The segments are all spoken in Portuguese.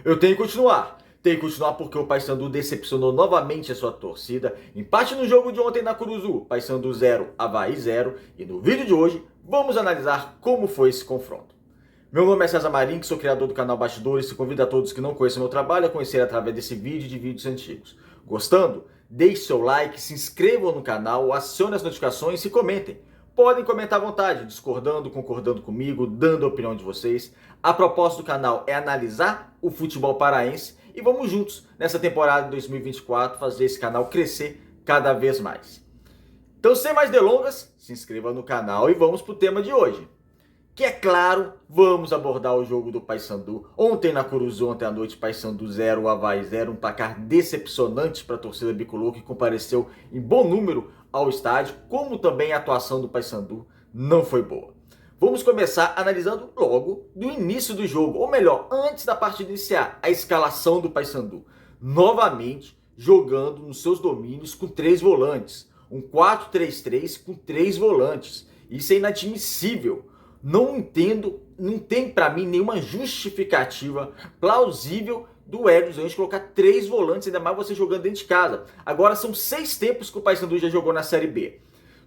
Eu tenho que continuar. Tem que continuar porque o Paysandu decepcionou novamente a sua torcida. Empate no jogo de ontem na Curuzu. Paysandu 0, Avaí 0. E no vídeo de hoje, vamos analisar como foi esse confronto. Meu nome é César Marim, que sou criador do canal Bastidores e convido a todos que não conhecem meu trabalho a conhecer através desse vídeo e de vídeos antigos. Gostando? Deixe seu like, se inscrevam no canal, acione as notificações e comentem. Podem comentar à vontade, discordando, concordando comigo, dando a opinião de vocês. A proposta do canal é analisar o futebol paraense e vamos juntos, nessa temporada de 2024, fazer esse canal crescer cada vez mais. Então, sem mais delongas, se inscreva no canal e vamos para o tema de hoje. Que é claro, vamos abordar o jogo do Paysandu. Ontem na Curuzu, ontem à noite, Paysandu 0, Avaí 0, um placar decepcionante para a torcida bicolor que compareceu em bom número ao estádio, como também a atuação do Paysandu não foi boa. Vamos começar analisando logo do início do jogo, ou melhor, antes da partida iniciar, a escalação do Paysandu. Novamente jogando nos seus domínios com 3 volantes, um 4-3-3 com 3 volantes. Isso é inadmissível. Não entendo, não tem para mim nenhuma justificativa plausível do Hélio dos Anjos colocar 3 volantes, ainda mais você jogando dentro de casa. Agora são 6 tempos que o Paysandu já jogou na Série B.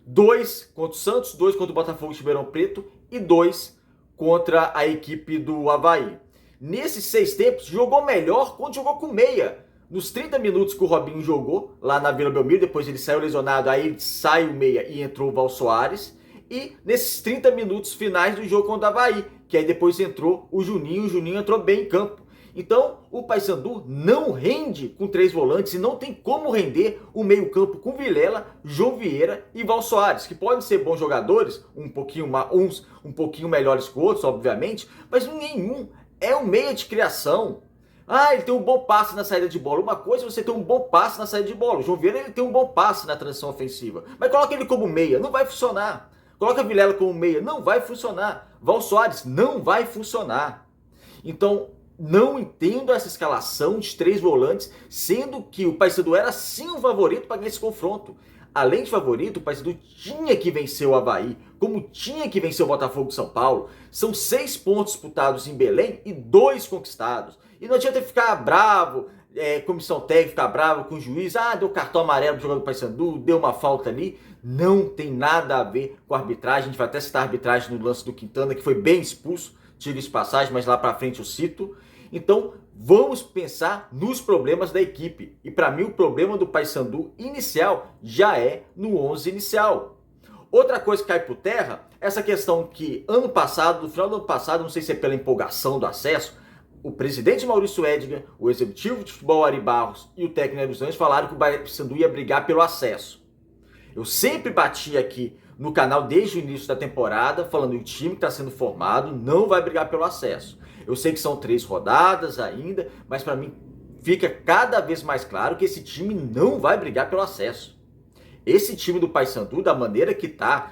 2 contra o Santos, 2 contra o Botafogo de Ribeirão Preto e 2 contra a equipe do Avaí. Nesses 6 tempos, jogou melhor quando jogou com meia. Nos 30 minutos que o Robinho jogou lá na Vila Belmiro, depois ele saiu lesionado, aí sai o meia e entrou o Val Soares. E nesses 30 minutos finais do jogo contra o Avaí, que aí depois entrou o Juninho entrou bem em campo. Então, o Paysandu não rende com 3 volantes e não tem como render o meio-campo com Vilela, João Vieira e Val Soares, que podem ser bons jogadores, uns um pouquinho melhores que outros, obviamente, mas nenhum é um meia de criação. Ah, ele tem um bom passe na saída de bola. Uma coisa é você ter um bom passe na saída de bola. O João Vieira ele tem um bom passe na transição ofensiva, mas coloca ele como meia, não vai funcionar. Coloca Vilela como meia, não vai funcionar. Val Soares, não vai funcionar. Então, não entendo essa escalação de 3 volantes, sendo que o Paysandu era sim o favorito para ganhar esse confronto. Além de favorito, o Paysandu tinha que vencer o Avaí, como tinha que vencer o Botafogo de São Paulo. São 6 pontos disputados em Belém e 2 conquistados. E não adianta ficar bravo, comissão técnica ficar bravo com o juiz. Ah, deu cartão amarelo pro jogador do Paysandu, deu uma falta ali. Não tem nada a ver com a arbitragem. A gente vai até citar a arbitragem no lance do Quintana, que foi bem expulso, tira de passagem, mas lá pra frente eu cito. Então, vamos pensar nos problemas da equipe. E para mim, o problema do Paysandu inicial já é no 11 inicial. Outra coisa que cai por terra, essa questão que ano passado, no final do ano passado, não sei se é pela empolgação do acesso, o presidente Maurício Edgar, o executivo de futebol Ari Barros e o técnico Hélio dos Anjos falaram que o Paysandu ia brigar pelo acesso. Eu sempre bati aqui no canal desde o início da temporada, falando que o time que está sendo formado não vai brigar pelo acesso. Eu sei que são 3 rodadas ainda, mas para mim fica cada vez mais claro que esse time não vai brigar pelo acesso. Esse time do Paysandu, da maneira que está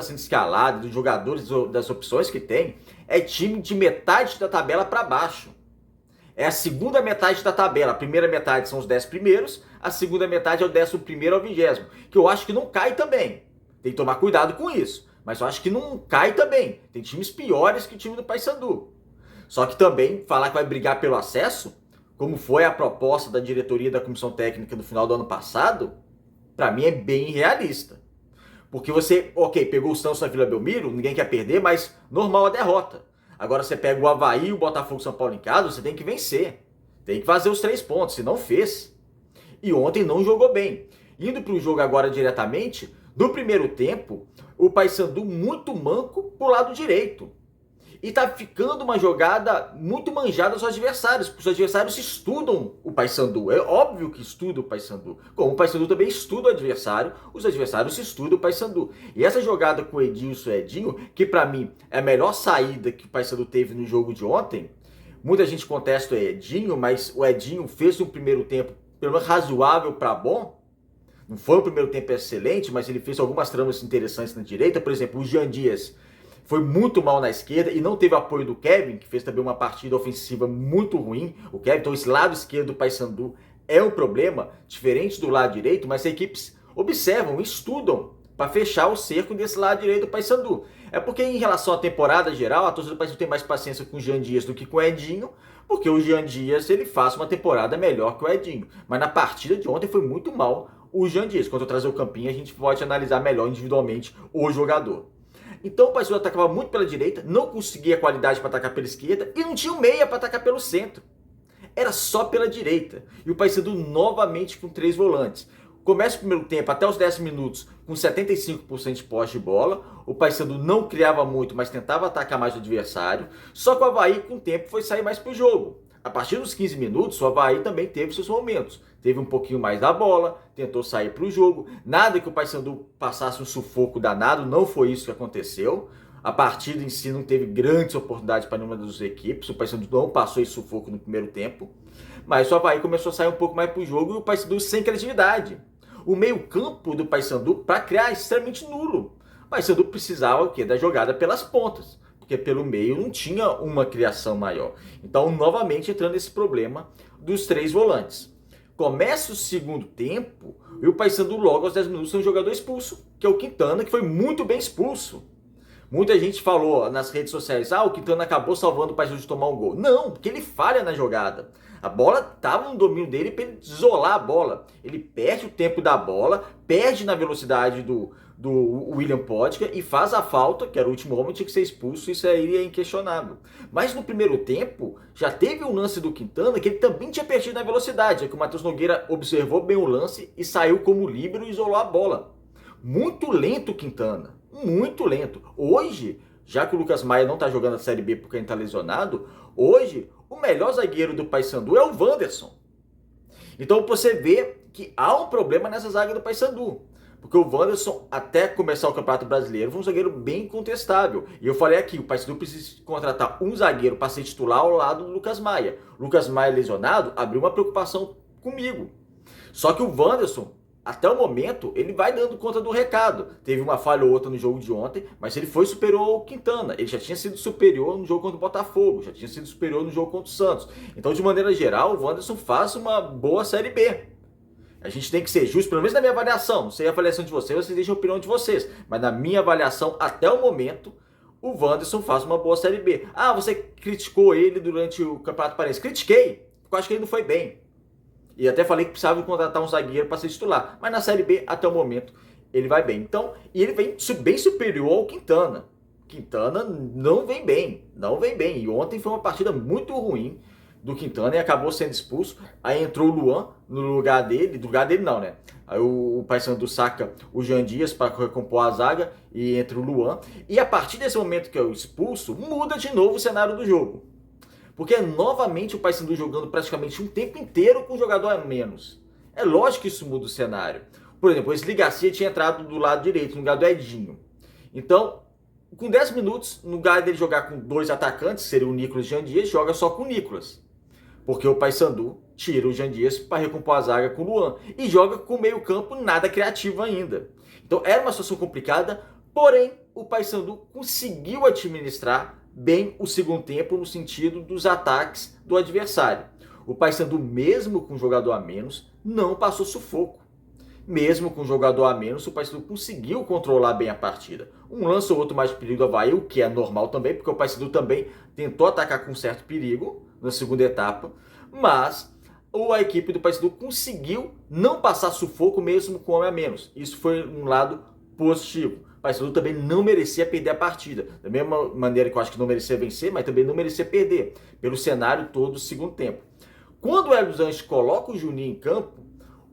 sendo escalado, dos jogadores, das opções que tem, é time de metade da tabela para baixo. É a segunda metade da tabela. A primeira metade são os 10 primeiros, a segunda metade é o 11º ao 20º, que eu acho que não cai também. Tem que tomar cuidado com isso, mas eu acho que não cai também. Tem times piores que o time do Paysandu. Só que também falar que vai brigar pelo acesso, como foi a proposta da diretoria da comissão técnica no final do ano passado, para mim é bem realista. Porque você, ok, pegou o Santos na Vila Belmiro, ninguém quer perder, mas normal a derrota. Agora você pega o Avaí e o Botafogo São Paulo em casa, você tem que vencer. Tem que fazer os 3 pontos, se não fez. E ontem não jogou bem. Indo para o jogo agora diretamente, no primeiro tempo, o Paysandu muito manco pro lado direito. E tá ficando uma jogada muito manjada aos adversários, porque os adversários estudam o Paysandu. É óbvio que estuda o Paysandu. Como o Paysandu também estuda o adversário, os adversários estudam o Paysandu. E essa jogada com o Edilson e Edinho, que para mim é a melhor saída que o Paysandu teve no jogo de ontem, muita gente contesta o Edinho, mas o Edinho fez um primeiro tempo pelo menos razoável para bom. Não foi um primeiro tempo excelente, mas ele fez algumas tramas interessantes na direita. Por exemplo, o Jean Dias foi muito mal na esquerda e não teve apoio do Kevin, que fez também uma partida ofensiva muito ruim. O Kevin, então esse lado esquerdo do Paysandu é um problema, diferente do lado direito, mas as equipes observam, estudam para fechar o cerco desse lado direito do Paysandu. É porque em relação à temporada geral, a torcida do Paysandu tem mais paciência com o Jean Dias do que com o Edinho, porque o Jean Dias ele faz uma temporada melhor que o Edinho. Mas na partida de ontem foi muito mal o Jean Dias. Quando eu trazer o Campinho, a gente pode analisar melhor individualmente o jogador. Então o Paysandu atacava muito pela direita, não conseguia qualidade para atacar pela esquerda e não tinha um meia para atacar pelo centro. Era só pela direita. E o Paysandu novamente com 3 volantes. Começa o primeiro tempo até os 10 minutos com 75% de posse de bola. O Paysandu não criava muito, mas tentava atacar mais o adversário. Só que o Avaí, com o tempo, foi sair mais para o jogo. A partir dos 15 minutos, o Avaí também teve seus momentos. Teve um pouquinho mais da bola, tentou sair para o jogo. Nada que o Paysandu passasse um sufoco danado, não foi isso que aconteceu. A partida em si não teve grandes oportunidades para nenhuma das equipes. O Paysandu não passou esse sufoco no primeiro tempo. Mas o Avaí começou a sair um pouco mais para o jogo e o Paysandu sem criatividade. O meio-campo do Paysandu, para criar, é extremamente nulo. O Paysandu precisava o quê? Da jogada pelas pontas, porque pelo meio não tinha uma criação maior. Então, novamente, entrando nesse problema dos 3 volantes. Começa o segundo tempo e o Paysandu logo aos 10 minutos tem um jogador expulso, que é o Quintana, que foi muito bem expulso. Muita gente falou nas redes sociais, o Quintana acabou salvando o Paysandu de tomar um gol. Não, porque ele falha na jogada. A bola estava no domínio dele para ele isolar a bola. Ele perde o tempo da bola, perde na velocidade do William Potker e faz a falta, que era o último homem, tinha que ser expulso, isso aí é inquestionável. Mas no primeiro tempo, já teve um lance do Quintana que ele também tinha perdido na velocidade, é que o Matheus Nogueira observou bem o lance e saiu como líbero e isolou a bola. Muito lento o Quintana, muito lento. Hoje, já que o Lucas Maia não está jogando a Série B porque ele está lesionado, hoje o melhor zagueiro do Paysandu é o Wanderson. Então você vê que há um problema nessa zaga do Paysandu. Porque o Wanderson, até começar o Campeonato Brasileiro, foi um zagueiro bem contestável. E eu falei aqui, o Paysandu precisa contratar um zagueiro para ser titular ao lado do Lucas Maia. O Lucas Maia lesionado abriu uma preocupação comigo. Só que o Wanderson, até o momento, ele vai dando conta do recado. Teve uma falha ou outra no jogo de ontem, mas ele foi superior ao Quintana. Ele já tinha sido superior no jogo contra o Botafogo, já tinha sido superior no jogo contra o Santos. Então, de maneira geral, o Wanderson faz uma boa Série B. A gente tem que ser justo, pelo menos na minha avaliação. Não sei a avaliação de vocês deixam a opinião de vocês. Mas na minha avaliação, até o momento, o Wanderson faz uma boa Série B. Você criticou ele durante o Campeonato Paranaense. Critiquei, porque eu acho que ele não foi bem. E até falei que precisava contratar um zagueiro para ser titular. Mas na Série B, até o momento, ele vai bem. Então, e ele vem bem superior ao Quintana. Quintana não vem bem, não vem bem. E ontem foi uma partida muito ruim do Quintana e acabou sendo expulso. Aí entrou o Luan no lugar dele. Do lugar dele não, né? Aí o Paysandu saca o Jean Dias para recompor a zaga e entra o Luan. E a partir desse momento que é o expulso, muda de novo o cenário do jogo. Porque é novamente o Paysandu jogando praticamente um tempo inteiro com um jogador a menos. É lógico que isso muda o cenário. Por exemplo, o Wesley Garcia tinha entrado do lado direito, no lugar do Edinho. Então, com 10 minutos, no lugar dele jogar com 2 atacantes, que seria o Nicolas e o Jean Dias, joga só com o Nicolas. Porque o Paysandu tira o Jean Dias para recompor a zaga com o Luan. E joga com o meio campo nada criativo ainda. Então era uma situação complicada, porém o Paysandu conseguiu administrar bem o segundo tempo no sentido dos ataques do adversário. O Paysandu, mesmo com um jogador a menos, não passou sufoco. Mesmo com um jogador a menos, o Paysandu conseguiu controlar bem a partida. Um lance ou outro mais de perigo do Avaí, o que é normal também, porque o Paysandu também tentou atacar com certo perigo na segunda etapa, mas a equipe do Paysandu conseguiu não passar sufoco mesmo com homem a menos. Isso foi um lado positivo. O Paysandu também não merecia perder a partida. Da mesma maneira que eu acho que não merecia vencer, mas também não merecia perder, pelo cenário todo do segundo tempo. Quando o Hélio dos Anjos coloca o Juninho em campo,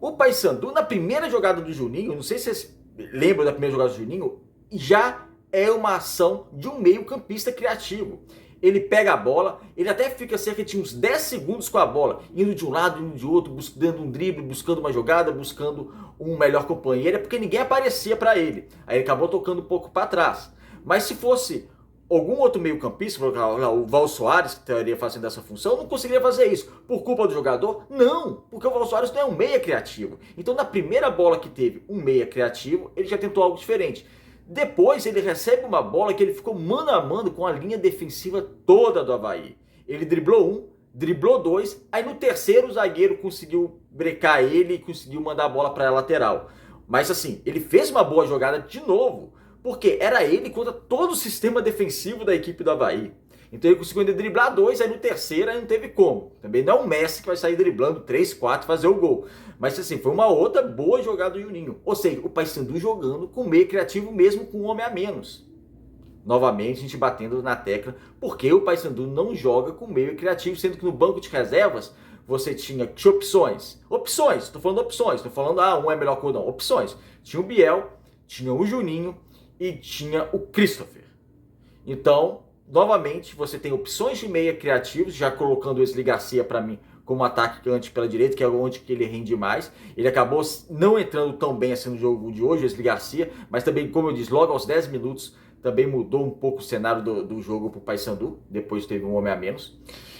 o Paysandu, na primeira jogada do Juninho, não sei se vocês lembram da primeira jogada do Juninho, já é uma ação de um meio-campista criativo. Ele pega a bola, ele até fica cerca de uns 10 segundos com a bola, indo de um lado, indo de outro, dando um drible, buscando uma jogada, buscando um melhor companheiro, porque ninguém aparecia para ele. Aí ele acabou tocando um pouco para trás. Mas se fosse algum outro meio-campista, o Val Soares, que estaria fazendo essa função, não conseguiria fazer isso. Por culpa do jogador? Não, porque o Val Soares não é um meia criativo. Então, na primeira bola que teve um meia criativo, ele já tentou algo diferente. Depois, ele recebe uma bola que ele ficou mano a mano com a linha defensiva toda do Avaí. Ele driblou um, driblou dois, aí no terceiro o zagueiro conseguiu brecar ele e conseguiu mandar a bola para a lateral. Mas assim, ele fez uma boa jogada de novo, porque era ele contra todo o sistema defensivo da equipe do Avaí. Então ele conseguiu ainda driblar dois, aí no terceiro aí não teve como. Também não é o Messi que vai sair driblando 3, 4 e fazer o gol. Mas assim, foi uma outra boa jogada do Juninho. Ou seja, o Paysandu jogando com meio criativo mesmo com um homem a menos. Novamente a gente batendo na tecla, porque o Paysandu não joga com meio criativo, sendo que no banco de reservas você tinha opções. Opções, estou falando opções, estou falando, um é melhor que o não. Opções. Tinha o Biel, tinha o Juninho e tinha o Christopher. Então, novamente, você tem opções de meia criativos, já colocando o Wesley Garcia para mim como atacante pela direita, que é onde que ele rende mais. Ele acabou não entrando tão bem assim no jogo de hoje, o Wesley Garcia, mas também, como eu disse, logo aos 10 minutos também mudou um pouco o cenário do jogo para o Paysandu, depois teve um homem a menos.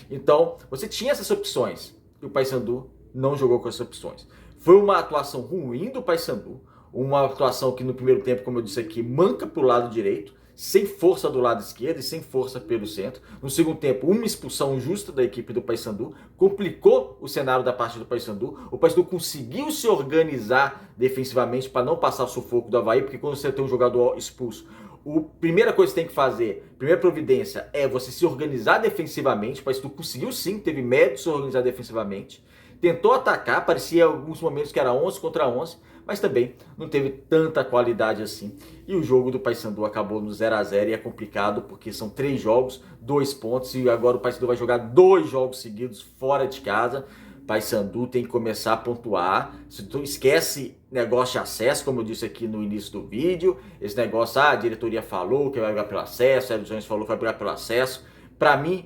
Então, você tinha essas opções, e o Paysandu não jogou com essas opções. Foi uma atuação ruim do Paysandu, uma atuação que no primeiro tempo, como eu disse aqui, manca para o lado direito, sem força do lado esquerdo e sem força pelo centro. No segundo tempo, uma expulsão justa da equipe do Paysandu complicou o cenário da partida do Paysandu. O Paysandu conseguiu se organizar defensivamente para não passar o sufoco do Avaí, porque quando você tem um jogador expulso, a primeira coisa que você tem que fazer, primeira providência, é você se organizar defensivamente. O Paysandu conseguiu sim, teve mérito de se organizar defensivamente. Tentou atacar, parecia em alguns momentos que era 11 contra 11, mas também não teve tanta qualidade assim. E o jogo do Paysandu acabou no 0-0 e é complicado porque são 3 jogos, 2 pontos, e agora o Paysandu vai jogar 2 jogos seguidos fora de casa. Paysandu tem que começar a pontuar. Se tu esquece negócio de acesso, como eu disse aqui no início do vídeo, esse negócio, a diretoria falou que vai brigar pelo acesso, a Edson falou que vai brigar pelo acesso. Para mim,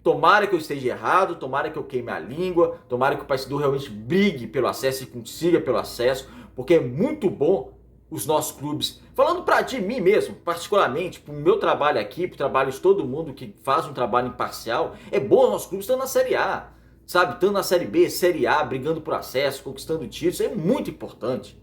tomara que eu esteja errado, tomara que eu queime a língua, tomara que o Paysandu realmente brigue pelo acesso e consiga pelo acesso, porque é muito bom os nossos clubes, falando de mim mesmo, particularmente, para o meu trabalho aqui, para o trabalho de todo mundo que faz um trabalho imparcial, é bom os nossos clubes estando na Série A, sabe? Estando na Série B, Série A, brigando por acesso, conquistando títulos, é muito importante.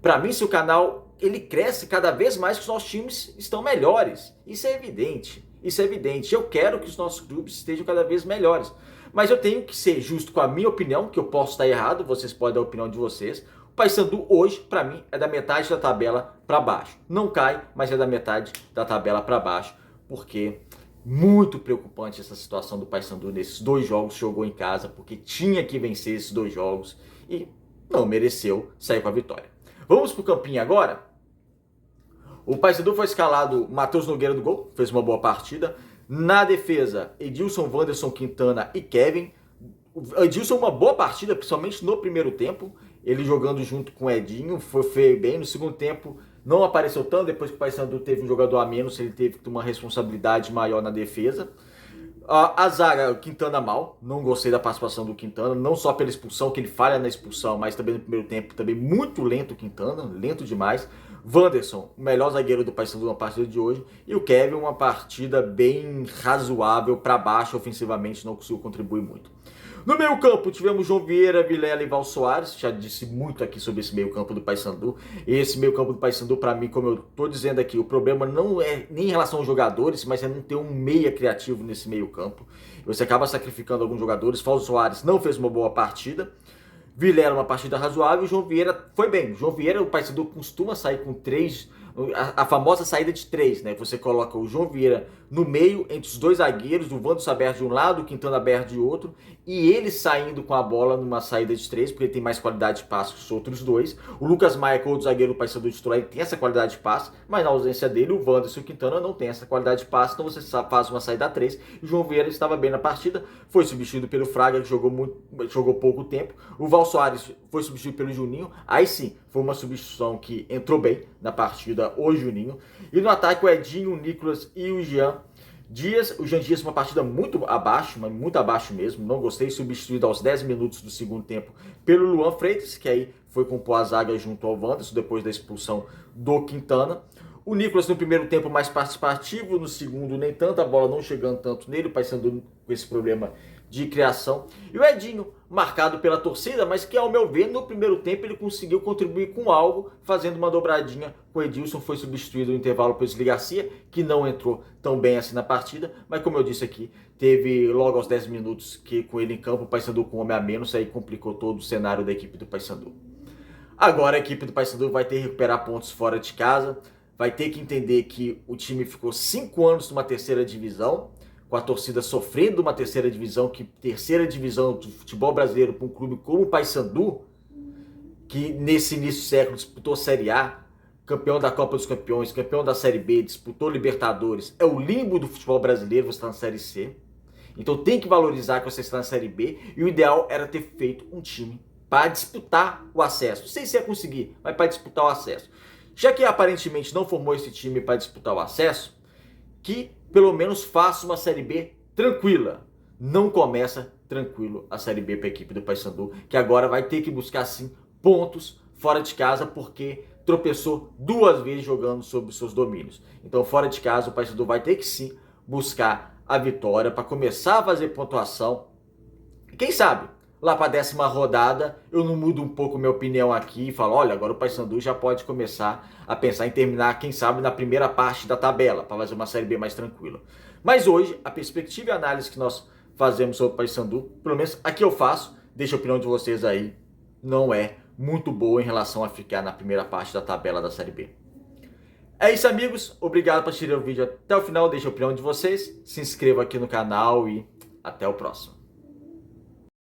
Para mim, se o canal ele cresce cada vez mais que os nossos times estão melhores, isso é evidente. Isso é evidente. Eu quero que os nossos clubes estejam cada vez melhores. Mas eu tenho que ser justo com a minha opinião, que eu posso estar errado, vocês podem dar a opinião de vocês. O Paysandu hoje, para mim, é da metade da tabela para baixo. Não cai, mas é da metade da tabela para baixo, porque muito preocupante essa situação do Paysandu nesses 2 jogos, jogou em casa, porque tinha que vencer esses 2 jogos e não mereceu sair com a vitória. Vamos pro campinho agora? O Paysandu foi escalado Matheus Nogueira do gol, fez uma boa partida. Na defesa, Edilson, Wanderson, Quintana e Kevin. O Edilson uma boa partida, principalmente no primeiro tempo. Ele jogando junto com o Edinho, foi bem. No segundo tempo não apareceu tanto, depois que o Paysandu teve um jogador a menos, ele teve que ter uma responsabilidade maior na defesa. A zaga, o Quintana mal, não gostei da participação do Quintana, não só pela expulsão, que ele falha na expulsão, mas também no primeiro tempo, também muito lento o Quintana, lento demais. Wanderson, o melhor zagueiro do Paysandu na partida de hoje, e o Kevin, uma partida bem razoável para baixo ofensivamente, não conseguiu contribuir muito. No meio campo tivemos João Vieira, Vilela e Val Soares, já disse muito aqui sobre esse meio campo do Paysandu. Esse meio campo do Paysandu, para mim, como eu estou dizendo aqui, o problema não é nem em relação aos jogadores, mas é não ter um meia criativo nesse meio campo. Você acaba sacrificando alguns jogadores. Val Soares não fez uma boa partida. Vilela uma partida razoável, e João Vieira foi bem. João Vieira, o Paysandu costuma sair com 3, a famosa saída de 3, né? Você coloca o João Vieira no meio, entre os 2 zagueiros, o Wanderson aberto de um lado, o Quintana aberto de outro, e ele saindo com a bola numa saída de 3, porque ele tem mais qualidade de passe que os outros 2. O Lucas Maia, que é outro zagueiro do Paysandu titular, ele tem essa qualidade de passe, mas na ausência dele, o Wanderson e o Quintana não tem essa qualidade de passe, então você faz uma saída a 3. O João Vieira estava bem na partida, foi substituído pelo Fraga, que jogou pouco tempo. O Val Soares foi substituído pelo Juninho, aí sim, foi uma substituição que entrou bem na partida, o Juninho. E no ataque, o Edinho, o Nicolas e o Jean Dias. O Jean Dias, uma partida muito abaixo, mas muito abaixo mesmo, não gostei, substituído aos 10 minutos do segundo tempo pelo Luan Freitas, que aí foi compor a zaga junto ao Wanderson, depois da expulsão do Quintana. O Nicolas no primeiro tempo mais participativo, no segundo nem tanto, a bola não chegando tanto nele, o Paysandu com esse problema de criação. E o Edinho, marcado pela torcida, mas que ao meu ver, no primeiro tempo ele conseguiu contribuir com algo, fazendo uma dobradinha com o Edilson, foi substituído no intervalo pelo Wesley Garcia, que não entrou tão bem assim na partida, mas como eu disse aqui, teve logo aos 10 minutos que com ele em campo, o Paysandu com um homem a menos, aí complicou todo o cenário da equipe do Paysandu. Agora a equipe do Paysandu vai ter que recuperar pontos fora de casa, vai ter que entender que o time ficou 5 anos numa terceira divisão, com a torcida sofrendo uma terceira divisão, que terceira divisão do futebol brasileiro para um clube como o Paysandu, que nesse início do século disputou Série A, campeão da Copa dos Campeões, campeão da Série B, disputou Libertadores, é o limbo do futebol brasileiro, você está na Série C. Então tem que valorizar que você está na Série B, e o ideal era ter feito um time para disputar o acesso. Não sei se ia conseguir, mas para disputar o acesso. Já que aparentemente não formou esse time para disputar o acesso, que pelo menos faça uma Série B tranquila. Não começa tranquilo a Série B para a equipe do Paysandu, que agora vai ter que buscar sim pontos fora de casa, porque tropeçou 2 vezes jogando sob os seus domínios. Então fora de casa o Paysandu vai ter que sim buscar a vitória para começar a fazer pontuação. Quem sabe lá para a 10ª rodada eu não mudo um pouco minha opinião aqui e falo, olha, agora o Paysandu já pode começar a pensar em terminar, quem sabe, na primeira parte da tabela, para fazer uma Série B mais tranquila. Mas hoje, a perspectiva e a análise que nós fazemos sobre o Paysandu, pelo menos aqui eu faço, deixa a opinião de vocês aí, não é muito boa em relação a ficar na primeira parte da tabela da Série B. É isso, amigos, obrigado por assistir o vídeo até o final, deixa a opinião de vocês, se inscreva aqui no canal e até o próximo.